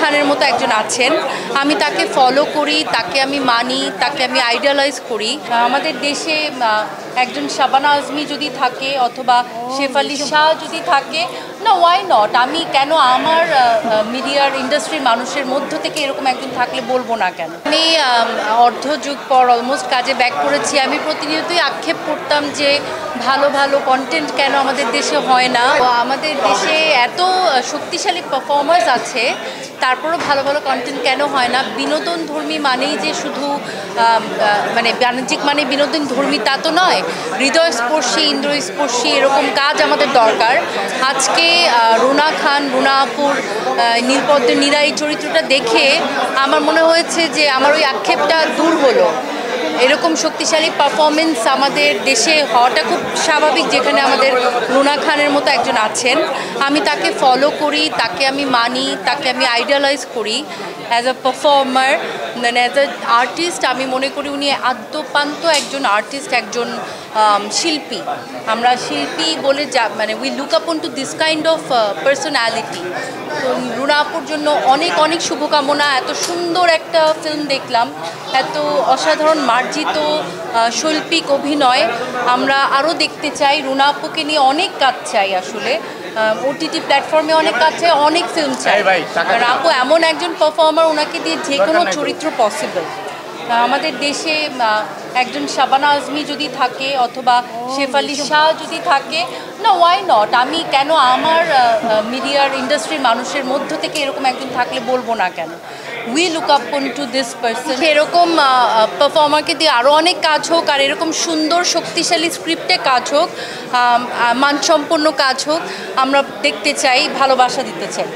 খানের মতো একজন আছেন, আমি তাকে ফলো করি, তাকে আমি মানি, তাকে আমি আইডিয়ালাইজ করি। আমাদের দেশে একজন শাবানা আজমি যদি থাকে অথবা শেফালি শাহ যদি থাকে, না ওয়াই নট, আমি কেন আমার মিডিয়ার ইন্ডাস্ট্রির মানুষের মধ্য থেকে এরকম একজন থাকলে বলবো না কেন। আমি অর্ধ যুগ পর অলমোস্ট কাজে ব্যাক করেছি। আমি প্রতিনিয়তই আক্ষেপ করতাম যে ভালো ভালো কন্টেন্ট কেন আমাদের দেশে হয় না। আমাদের দেশে এত শক্তিশালী পারফর্মার্স আছে, তারপরও ভালো ভালো কন্টেন্ট কেন হয় না। বিনোদন ধর্মী মানেই যে শুধু মানে বাণিজ্যিক মানে বিনোদন ধর্মী তা তো নয়, হৃদয়স্পর্শী ইন্দ্রস্পর্শী এরকম কাজ আমাদের দরকার। আজকে রুনা খান, রুনা আপুর নীলপদ্মের নীরা এই চরিত্রটা দেখে আমার মনে হয়েছে যে আমার ওই আক্ষেপটা দূর হলো। এরকম শক্তিশালী পারফরমেন্স আমাদের দেশে হওয়াটা খুব স্বাভাবিক, যেখানে আমাদের রুনা খানের মতো একজন আছেন। আমি তাকে ফলো করি, তাকে আমি মানি, তাকে আমি আইডিয়ালাইজ করি অ্যাজ আ পারফর্মার, মানে অ্যাজ আ আর্টিস্ট। আমি মনে করি উনি আদ্যপান্ত একজন আর্টিস্ট, একজন শিল্পী। আমরা শিল্পী বলে মানে we look up on to this kind of personality. তো রুনা আপুর জন্য অনেক অনেক শুভকামনা। এত সুন্দর একটা ফিল্ম দেখলাম, এত অসাধারণ মার্জিত শৈল্পিক অভিনয় আমরা আরও দেখতে চাই। রুনা আপুকে নিয়ে অনেক কাজ চাই, আসলে ওটিটি প্ল্যাটফর্মে অনেক কাজ চাই, অনেক ফিল্ম চাই। কারণ আপু এমন একজন পারফর্মার, ওনাকে দিয়ে যে কোনো চরিত্র পসিবল। আমাদের দেশে একজন শাবানা আজমি যদি থাকে অথবা শেফালি শাহ যদি থাকে, না ওয়াই নট, আমি কেন আমার মিডিয়ার ইন্ডাস্ট্রির মানুষের মধ্য থেকে এরকম একজন থাকলে বলবো না কেন। We look up on to this person. এরকম পারফর্মারকে দিয়ে আরও অনেক কাজ হোক, আর এরকম সুন্দর শক্তিশালী স্ক্রিপ্টে কাজ হোক, মানসম্পন্ন কাজ হোক, আমরা দেখতে চাই, ভালোবাসা দিতে চাই।